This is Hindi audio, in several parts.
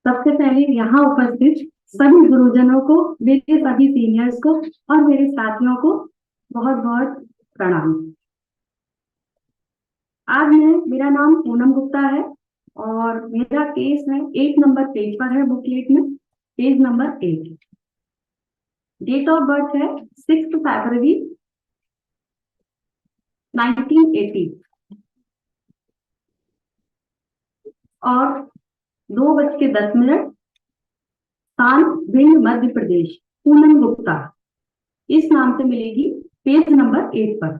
सबसे पहले यहाँ उपस्थित सभी गुरुजनों को, मेरे सभी सीनियर्स को और मेरे साथियों को बहुत बहुत प्रणाम। आज मेरा नाम पूनम गुप्ता है और मेरा केस है 8 नंबर पेज पर है बुकलेट में, page number 8। Date of birth है 6 फरवरी 1980 और 2:10 स्थान भिंड मध्य प्रदेश, पूनम गुप्ता इस नाम से मिलेगी पेज नंबर 8 पर।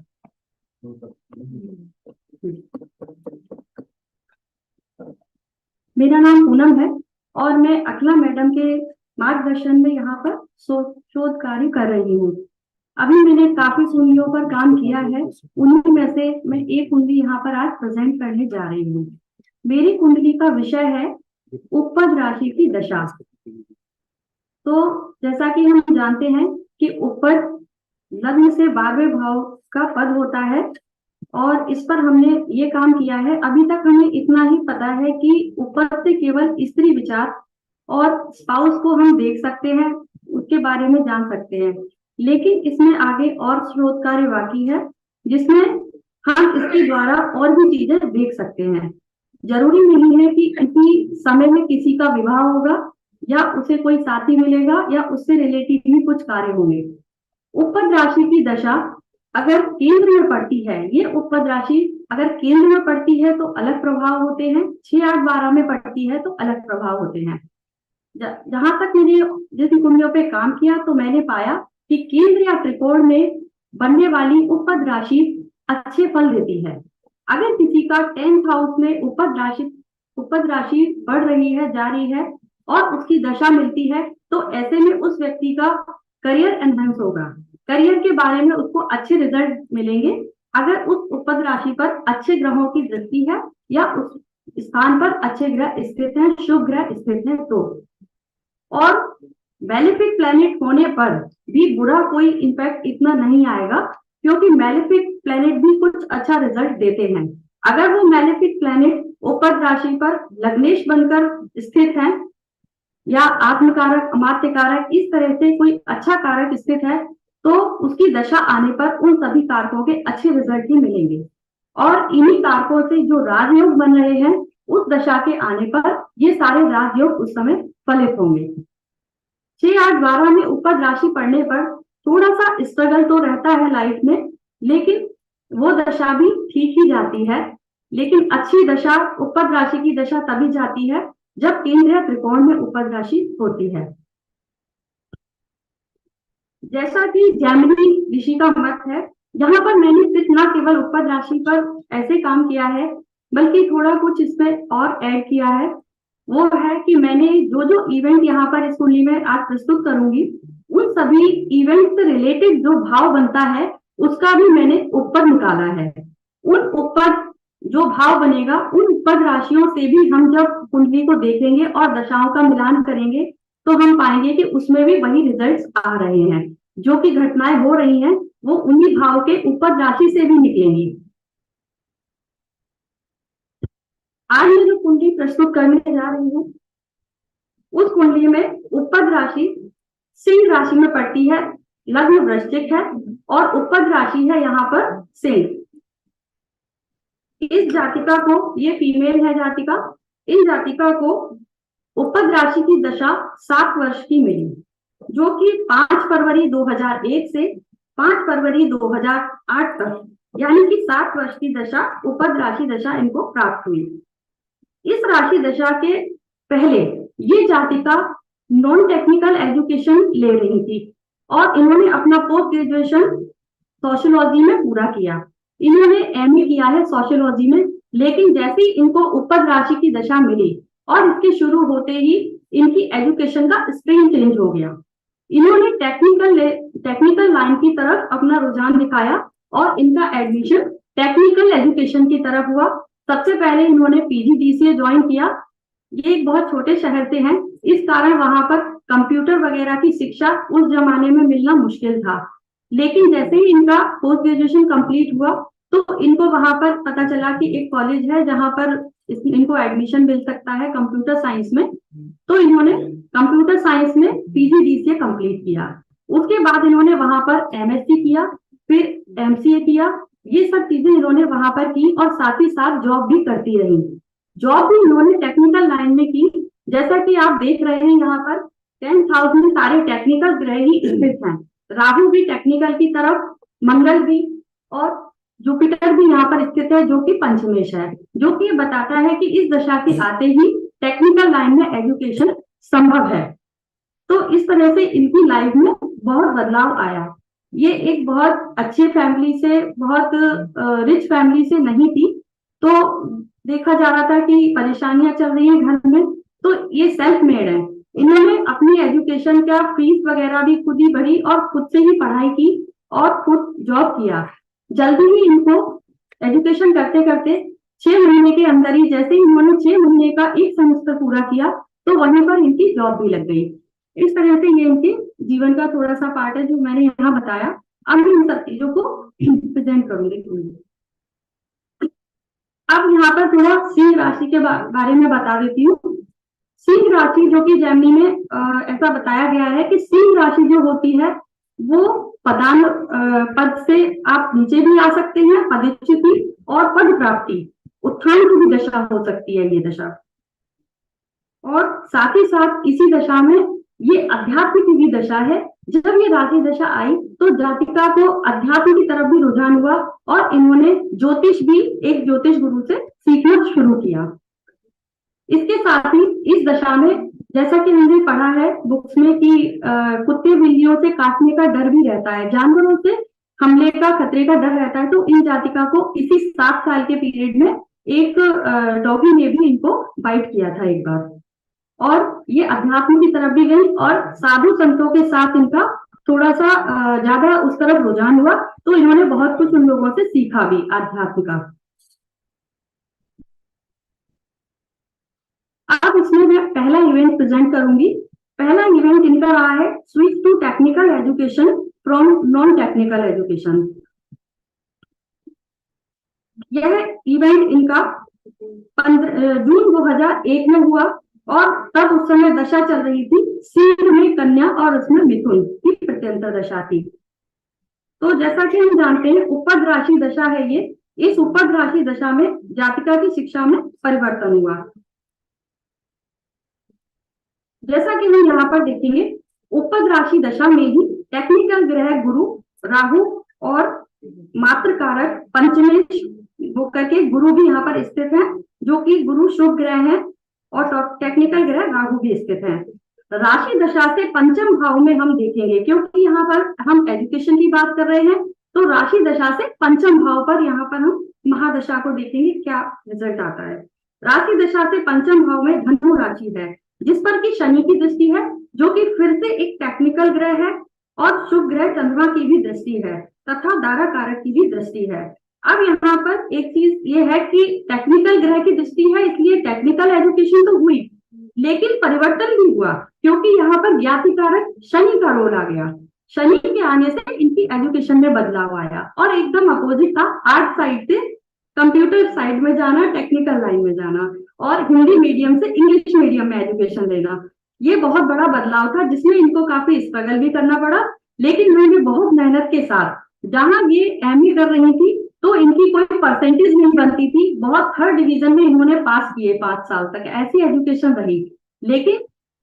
मेरा नाम पूनम है और मैं अखिला मैडम के मार्गदर्शन में यहाँ पर शोध कार्य कर रही हूँ। अभी मैंने काफी कुंडलियों पर काम किया है, उन्हीं में से मैं एक कुंडली यहाँ पर आज प्रेजेंट करने जा रही हूँ। मेरी कुंडली का विषय है उपपद राशि की दशा। तो जैसा कि हम जानते हैं कि उपपद लग्न से 12वें भाव का पद होता है और इस पर हमने ये काम किया है। अभी तक हमें इतना ही पता है कि उपपद से केवल स्त्री विचार और स्पाउस को हम देख सकते हैं, उसके बारे में जान सकते हैं, लेकिन इसमें आगे और शोध कार्य बाकी है जिसमें हम इसके द्वारा और भी चीजें देख सकते हैं। जरूरी नहीं है कि इसी समय में किसी का विवाह होगा या उसे कोई साथी मिलेगा या उससे रिलेटेड भी कुछ कार्य होंगे। उपपद राशि की दशा अगर केंद्र में पड़ती है, ये उपपद राशि अगर केंद्र में पड़ती है तो अलग प्रभाव होते हैं, 6, 8, 12 में पड़ती है तो अलग प्रभाव होते हैं। जहां तक मैंने जिन कुंडलियों पे काम किया तो मैंने पाया कि केंद्र या त्रिकोण में बनने वाली उपपद राशि अच्छे फल देती है। अगर किसी का 10th हाउस में उपपद राशि बढ़ रही है, जा रही है और उसकी दशा मिलती है तो ऐसे में उस व्यक्ति का करियर एनहांस होगा, करियर के बारे में उसको अच्छे रिजल्ट मिलेंगे अगर उस उपपद राशि पर अच्छे ग्रहों की दृष्टि है या उस स्थान पर अच्छे ग्रह स्थित हैं, शुभ ग्रह स्थित हैं तो। और मैलेफिक प्लैनेट होने पर भी बुरा कोई इंपैक्ट इतना नहीं आएगा क्योंकि मैलेफिक प्लैनेट भी कुछ अच्छा रिजल्ट देते हैं। अगर वो मैलेफिक प्लैनेट उपपद राशि पर लग्नेश बनकर स्थित है या आत्मकारक, अमात्य कारक, इस तरह से कोई अच्छा कारक स्थित है तो उसकी दशा आने पर उन सभी कारकों के अच्छे रिजल्ट ही मिलेंगे और इन्हीं कारकों से जो राजयोग बन रहे हैं उस दशा के आने पर ये सारे राजयोग उस समय फलित होंगे। 6, 8, 12 में उपपद राशि पड़ने पर थोड़ा सा स्ट्रगल तो रहता है लाइफ में, लेकिन वो दशा भी ठीक ही जाती है। लेकिन अच्छी दशा, उपपद राशि की दशा तभी जाती है जब केंद्र या त्रिकोण में उपपद राशि होती है। जैसा कि जैमिनी ऋषि का मत है, यहाँ पर मैंने सिर्फ न केवल उपपद राशि पर ऐसे काम किया है बल्कि थोड़ा कुछ इसमें और ऐड किया है। वो है कि मैंने जो इवेंट यहाँ पर इस कुंडली में आज प्रस्तुत करूंगी उन सभी इवेंट से रिलेटेड जो भाव बनता है उसका भी मैंने उपपद निकाला है। उन उपपद जो भाव बनेगा उन उपपद राशियों से भी हम जब कुंडली को देखेंगे और दशाओं का मिलान करेंगे तो हम पाएंगे कि उसमें भी वही रिजल्ट्स आ रहे हैं, जो कि घटनाएं हो रही हैं वो उन्हीं भाव के उपपद राशि से भी निकलेंगी। आज मैं जो कुंडली प्रस्तुत करने जा रही हूँ उस कुंडली में उपपद राशि सिंह राशि में पड़ती है, लग्न वृश्चिक है और उपपद राशि है यहाँ पर सिंह। इस जातिका को, ये फीमेल है जातिका, इन जातिका को उपपद राशि की दशा 7 वर्ष की मिली, जो कि 5 फरवरी 2001 से 5 फरवरी 2008 तक, यानी कि 7 वर्ष की दशा, उपपद राशि दशा इनको प्राप्त हुई। इस राशि दशा के पहले ये जातिका नॉन टेक्निकल एजुकेशन ले रही थी और इन्होंने अपना पोस्ट ग्रेजुएशन सोशियोलॉजी में पूरा किया। इन्होंने एमए किया है सोशियोलॉजी में, लेकिन जैसे ही इनको उपपद राशि की दशा मिली और इसके शुरू होते ही इनकी एजुकेशन का स्ट्रीम चेंज हो गया। इन्होंने टेक्निकल लाइन की तरफ अपना रुझान दिखाया और इनका एडमिशन टेक्निकल एजुकेशन की तरफ हुआ। सबसे पहले इन्होंने पीजीडीसीए ज्वाइन किया। ये एक बहुत छोटे शहर से हैं, इस कारण वहां पर कंप्यूटर वगैरह की शिक्षा उस जमाने में मिलना मुश्किल था। लेकिन जैसे ही इनका पोस्ट ग्रेजुएशन कंप्लीट हुआ तो इनको वहां पर पता चला कि एक कॉलेज है जहां पर इनको एडमिशन मिल सकता है कंप्यूटर साइंस में। तो इन्होंने कंप्यूटर साइंस में PGDCA कंप्लीट किया। उसके बाद इन्होंने वहां पर MSc किया, फिर MCA किया। ये सब चीजें इन्होंने वहां पर की और साथ ही साथ जॉब भी करती रही। जॉब भी इन्होंने टेक्निकल लाइन में की। जैसा कि आप देख रहे हैं यहाँ पर 10th हाउस में सारे टेक्निकल ग्रह ही स्थित हैं। राहु भी टेक्निकल की तरफ, मंगल भी और जुपिटर भी यहाँ पर स्थित है जो कि पंचमेश है, जो कि ये बताता है कि इस दशा के आते ही टेक्निकल लाइन में एजुकेशन संभव है। तो इस तरह से इनकी लाइफ में बहुत बदलाव आया। ये एक बहुत अच्छे फैमिली से, बहुत रिच फैमिली से नहीं थी, तो देखा जा रहा था कि परेशानियां चल रही हैं घर में, तो ये सेल्फ मेड है। इन्होंने अपनी एजुकेशन का फीस वगैरह भी खुद ही भरी और खुद से ही पढ़ाई की और खुद जॉब किया। जल्दी ही इनको एजुकेशन करते करते 6 महीने के अंदर ही, जैसे ही इन्होंने 6 महीने का एक सेमेस्टर पूरा किया तो वहीं पर इनकी जॉब भी लग गई। इस तरह से ये इनके जीवन का थोड़ा सा पार्ट है जो मैंने यहाँ बताया। अब इन सब चीजों को प्रेजेंट करूंगी। अब यहाँ पर थोड़ा सिंह राशि के बारे में बता देती हूँ। सिंह राशि जो कि जेमिनी में ऐसा बताया गया है कि सिंह राशि जो होती है वो पद से आप नीचे भी आ सकते हैं, पदच्युति और पद प्राप्ति, उत्थान की भी दशा हो सकती है ये दशा। और साथ ही साथ इसी दशा में ये अध्यात्म की भी दशा है। जब ये राशि दशा आई तो जातिका को अध्यात्म की तरफ भी रुझान हुआ और इन्होंने ज्योतिष भी एक ज्योतिष गुरु से सीखना शुरू किया। इसके साथ ही इस दशा में, जैसा कि हमने पढ़ा है बुक्स में कि कुत्ते बिल्लियों से काटने का डर भी रहता है, जानवरों से हमले का, खतरे का डर रहता है। तो इन जातिका को इसी 7 साल के पीरियड में एक डॉगी ने भी इनको बाइट किया था एक बार, और ये अध्यात्म की तरफ भी गई और साधु संतों के साथ इनका थोड़ा सा ज्यादा उस तरफ रुझान हुआ, तो इन्होंने बहुत कुछ उन लोगों से सीखा भी अध्यात्म का। अब इसमें मैं पहला इवेंट प्रेजेंट करूंगी। पहला इवेंट इनका रहा है switch to technical education from non technical education. यह इवेंट इनका जून 2001 में हुआ और तब उस समय दशा चल रही थी सिंह में कन्या और उसमें मिथुन की प्रत्यंतर दशा थी। तो जैसा कि हम जानते हैं उपद राशि दशा है ये। इस उपद राशि दशा में जातिका की शिक्षा में परिवर्तन हुआ। जैसा कि हम यहाँ पर देखेंगे उपद राशि दशा में ही टेक्निकल ग्रह गुरु, राहु और मात्र कारक पंचमेश होकर के गुरु भी यहाँ पर स्थित है, जो कि गुरु शुभ ग्रह है और टेक्निकल ग्रह राहु भी स्थित है। राशि दशा से पंचम भाव में हम देखेंगे, क्योंकि यहाँ पर हम एजुकेशन की बात कर रहे हैं, तो राशि दशा से पंचम भाव पर यहाँ पर हम महादशा को देखेंगे क्या रिजल्ट आता है। राशि दशा से पंचम भाव में धनु राशि है, जिस पर की शनि की दृष्टि है, जो कि फिर से एक टेक्निकल ग्रह है, और शुभ ग्रह चंद्रमा की भी दृष्टि है तथा दारा कारक की भी दृष्टि है। अब यहाँ पर एक चीज ये है कि टेक्निकल ग्रह की दृष्टि है, इसलिए टेक्निकल एजुकेशन तो हुई, लेकिन परिवर्तन भी हुआ, क्योंकि यहाँ पर ज्ञाति कारक शनि का रोल आ गया। शनि के आने से इनकी एजुकेशन में बदलाव आया और एकदम अपोजिट था, आर्ट साइड से कंप्यूटर साइड में जाना, टेक्निकल लाइन में जाना और हिंदी मीडियम से इंग्लिश मीडियम में एजुकेशन लेना। ये बहुत बड़ा बदलाव था जिसमें इनको काफी स्ट्रगल भी करना पड़ा, लेकिन इन्होंने बहुत मेहनत के साथ, जहां ये एमए कर रही थी तो इनकी कोई परसेंटेज नहीं बनती थी, बहुत 3rd डिवीजन में इन्होंने पास किए 5 साल तक, ऐसी एजुकेशन रही। लेकिन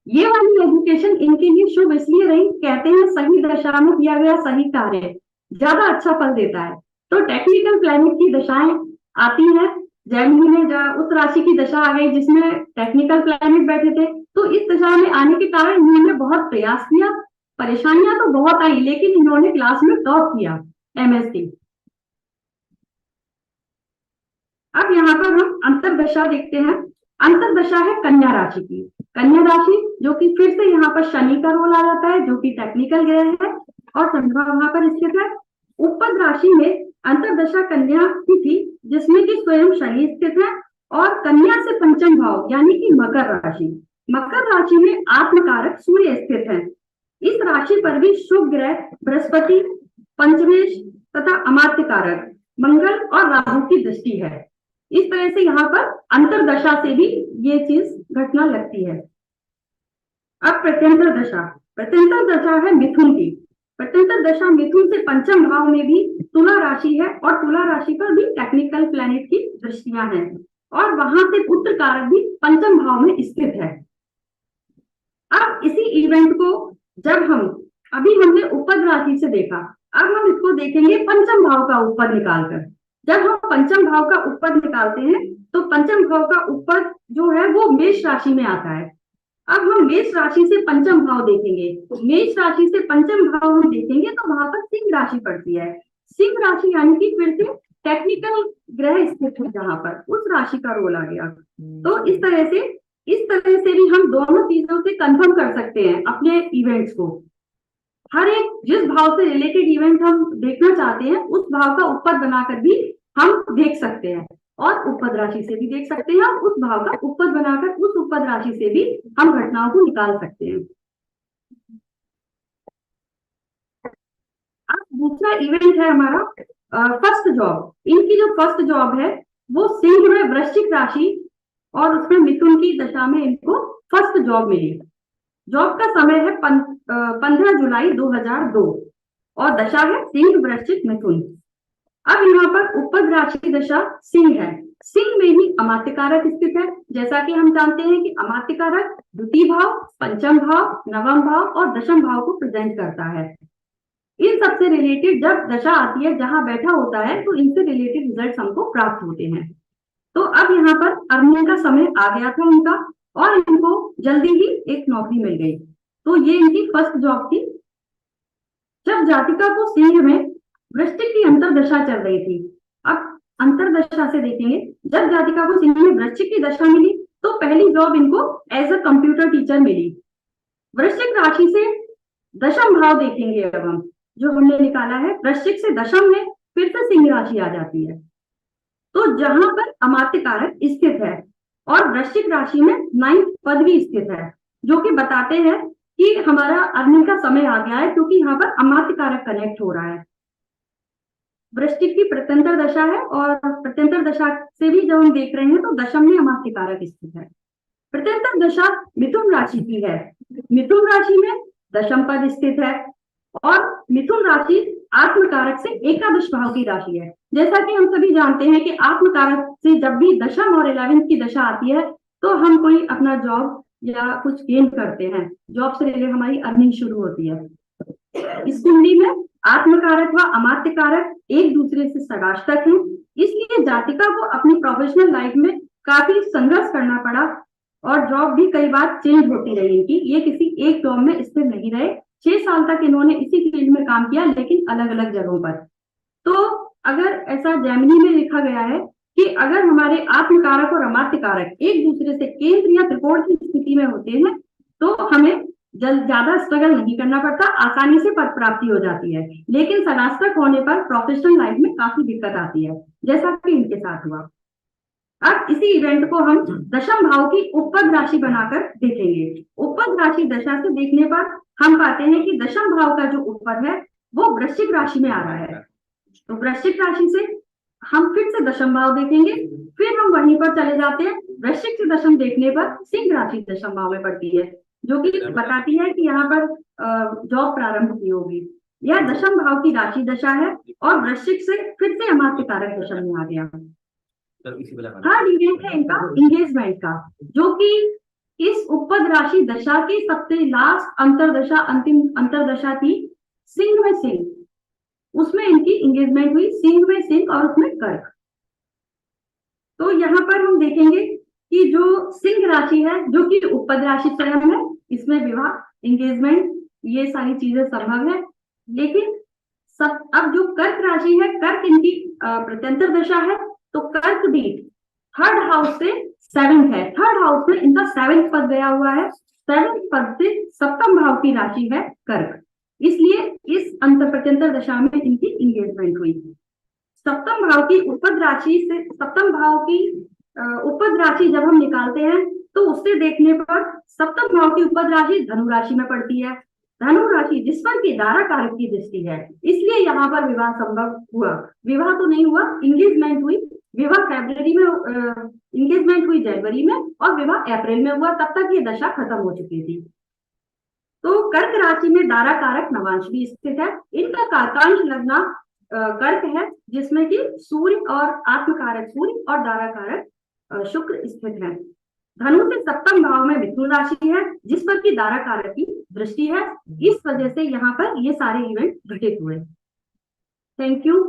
ये वाली एजुकेशन इनके लिए शुभ इसलिए रही, कहते हैं सही दशा में किया गया सही कार्य ज्यादा अच्छा फल देता है। तो टेक्निकल प्लैनेट की दशाएं आती है, जेमिनी में उस राशि की दशा आ गई जिसमें टेक्निकल प्लैनेट बैठे थे, तो इस दशा में आने के कारण इन्होंने बहुत प्रयास किया, परेशानियां तो बहुत आई, लेकिन इन्होंने क्लास में टॉप किया MSc। अब यहाँ पर हम अंतरदशा देखते हैं। अंतरदशा है कन्या राशि की। कन्या राशि जो कि फिर से यहाँ पर शनि का रोल आ जाता है, जो कि टेक्निकल ग्रह है और चंद्रमा वहां पर स्थित है। उपद राशि में अंतरदशा कन्या की थी, जिसमें कि स्वयं शनि स्थित है, और कन्या से पंचम भाव यानी कि मकर राशि, मकर राशि में आत्मकारक सूर्य स्थित है। इस राशि पर भी शुभ ग्रह बृहस्पति, पंचमेश तथा अमात्य कारक मंगल और राहु की दृष्टि है। इस तरह से यहाँ पर अंतरदशा से भी ये चीज घटना लगती है। अब प्रत्यंतर दशा है मिथुन की। प्रत्यंतर दशा मिथुन से पंचम भाव में भी तुला राशि है और तुला राशि पर भी टेक्निकल प्लैनेट की दृष्टियां हैं और वहां से पुत्र कारक भी पंचम भाव में स्थित है। अब इसी इवेंट को जब हम अभी हमने उपद राशि से देखा, अब हम इसको देखेंगे पंचम भाव का उपद निकालकर। जब हम पंचम भाव का उपद निकालते हैं तो पंचम भाव का उपद जो है वो मेष राशि में आता है। अब हम मेष राशि से पंचम भाव देखेंगे, मेष राशि से पंचम भाव हम देखेंगे तो वहां पर सिंह राशि पड़ती है। सिंह राशि यानी कि फिर से टेक्निकल ग्रह स्थित है जहां पर उस राशि का रोल आ गया। तो इस तरह से भी हम दोनों चीजों से कंफर्म कर सकते हैं अपने इवेंट्स को। हर एक जिस भाव से रिलेटेड इवेंट हम देखना चाहते हैं उस भाव का उपपद बनाकर भी हम देख सकते हैं और उपपद राशि से भी देख सकते हैं और उस भाव का उपपद बनाकर उस उपपद राशि से भी हम घटनाओं को निकाल सकते हैं। अब दूसरा इवेंट है हमारा फर्स्ट जॉब। इनकी जो फर्स्ट जॉब है वो सिंह में वृश्चिक राशि और उसमें मिथुन की दशा में इनको फर्स्ट जॉब मिली। जॉब का समय है 15 जुलाई 2002 और दशा है सिंह वृश्चिक मिथुन। अब यहाँ पर उपद राशि दशा सिंह है। सिंह में ही अमात्य कारक स्थित है। जैसा कि हम जानते हैं कि अमात्य कारक द्वितीय भाव, पंचम भाव, नवम भाव और दशम भाव को प्रेजेंट करता है। इन सबसे रिलेटेड जब दशा आती है जहां बैठा होता है तो इनसे रिलेटेड रिजल्ट हमको प्राप्त होते हैं। तो अब यहाँ पर अर्निंग का समय आ गया था उनका और इनको जल्दी ही एक नौकरी मिल गई। तो ये इनकी फर्स्ट जॉब थी। जब जातिका को सिंह में वृश्चिक की अंतरदशा चल रही थी, अब अंतरदशा से देखेंगे, जब जातिका को सिंह में वृश्चिक की दशा मिली तो पहली जॉब इनको एज अ कंप्यूटर टीचर मिली। वृश्चिक राशि से दशम भाव देखेंगे अब हम, जो हमने निकाला है वृश्चिक से दशम में फिर से सिंह राशि आ जाती है। तो जहां पर अमात्य कारक स्थित है और वृश्चिक राशि में 9th पद भी स्थित है, जो कि बताते हैं कि हमारा अर्निंग का समय आ गया है क्योंकि यहाँ पर अमात्य कारक कनेक्ट हो रहा है। वृश्चिक की प्रत्यंतर दशा है और प्रत्यंतर दशा से भी जब हम देख रहे हैं तो दशम में अमात्य कारक स्थित है। प्रत्यंतर दशा मिथुन राशि की है। मिथुन राशि में दशम पद स्थित है और मिथुन राशि आत्मकारक से एकादश भाव की राशि है। जैसा कि हम सभी जानते हैं कि आत्मकारक से जब भी दशम और 11th की दशा आती है तो हम कोई अपना जॉब या कुछ गेन करते हैं, जॉब से रिलेटेड हमारी अर्निंग शुरू होती है। इस कुंडली में आत्मकारक व अमात्य कारक एक दूसरे से सगाष्टक हैं, इसलिए जातिका को अपनी प्रोफेशनल लाइफ में काफी संघर्ष करना पड़ा और जॉब भी कई बार चेंज होती रही इनकी। ये किसी एक जॉब में स्थिर नहीं रहे। 6 साल तक इन्होंने इसी फील्ड में काम किया लेकिन अलग अलग जगहों पर। तो अगर ऐसा जेमिनी में लिखा गया है कि अगर हमारे आत्मकारक और अमात्य कारक एक दूसरे से केंद्र या त्रिकोण की स्थिति में होते हैं तो हमें ज्यादा स्ट्रगल नहीं करना पड़ता, आसानी से पद प्राप्ति हो जाती है। लेकिन सनातक होने पर प्रोफेशनल लाइफ में काफी दिक्कत आती है, जैसा कि इनके साथ हुआ। अब इसी इवेंट को हम दशम भाव की उपपद राशि बनाकर देखेंगे। उपपद राशि दशा से देखने पर हम पाते हैं कि दशम भाव का जो उपपद है वो वृश्चिक राशि में आ रहा है। तो वृश्चिक राशि से हम फिर से दशम भाव देखेंगे, फिर हम वहीं पर चले जाते हैं। वृश्चिक से दशम देखने पर सिंह राशि दशम भाव में पड़ती है, जो कि बताती है कि यहाँ पर जॉब प्रारंभ की होगी। यह दशम भाव की राशि दशा है और वृश्चिक से फिर से अमात्य कारक दशम में आ गया। थर्ड इवेंट है इनका इंगेजमेंट का, जो कि इस उपपद राशि दशा की सबसे लास्ट अंतरदशा, अंतिम अंतरदशा थी सिंह में सिंह। उसमें इनकी इंगेजमेंट हुई सिंह में सिंह और उसमें कर्क। तो यहाँ पर हम देखेंगे कि जो सिंह राशि है जो कि उपपद राशि स्वयं है, इसमें विवाह, इंगेजमेंट, ये सारी चीजें संभव है। लेकिन अब जो कर्क राशि है, कर्क इनकी प्रत्यंतर दशा है, तो कर्क भी थर्ड हाउस से 7th है। थर्ड हाउस में इनका 7th पद गया हुआ है। 7th पद से सप्तम भाव की राशि है कर्क, इसलिए इस अंतर प्रत्यंतर दशा में इनकी इंगेजमेंट हुई। सप्तम भाव की उपपद राशि से सप्तम भाव की उपपद राशि जब हम निकालते हैं तो उससे देखने पर सप्तम भाव की उपपद राशि धनु राशि में पड़ती है। धनु राशि जिस पर की दारा कारक की दृष्टि है, इसलिए यहाँ पर विवाह संभव हुआ। विवाह तो नहीं हुआ, इंगेजमेंट हुई। विवाह फरवरी में, इंगेजमेंट हुई जनवरी में और विवाह अप्रैल में हुआ। तब तक ये दशा खत्म हो चुकी थी। तो कर्क राशि में दारा कारक नवांश भी स्थित है। इनका कारकांश लगना कर्क है, जिसमें कि सूर्य और आत्मकारक सूर्य और दारा कारक शुक्र स्थित है। धनु से सप्तम भाव में मिथुन राशि है, जिस पर की दारा कारक की दृष्टि है। इस वजह से यहाँ पर ये सारे इवेंट घटित हुए। Thank you.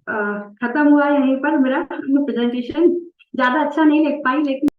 खत्म हुआ यहीं पर मेरा प्रेजेंटेशन। ज्यादा अच्छा नहीं लिख पाई, लेकिन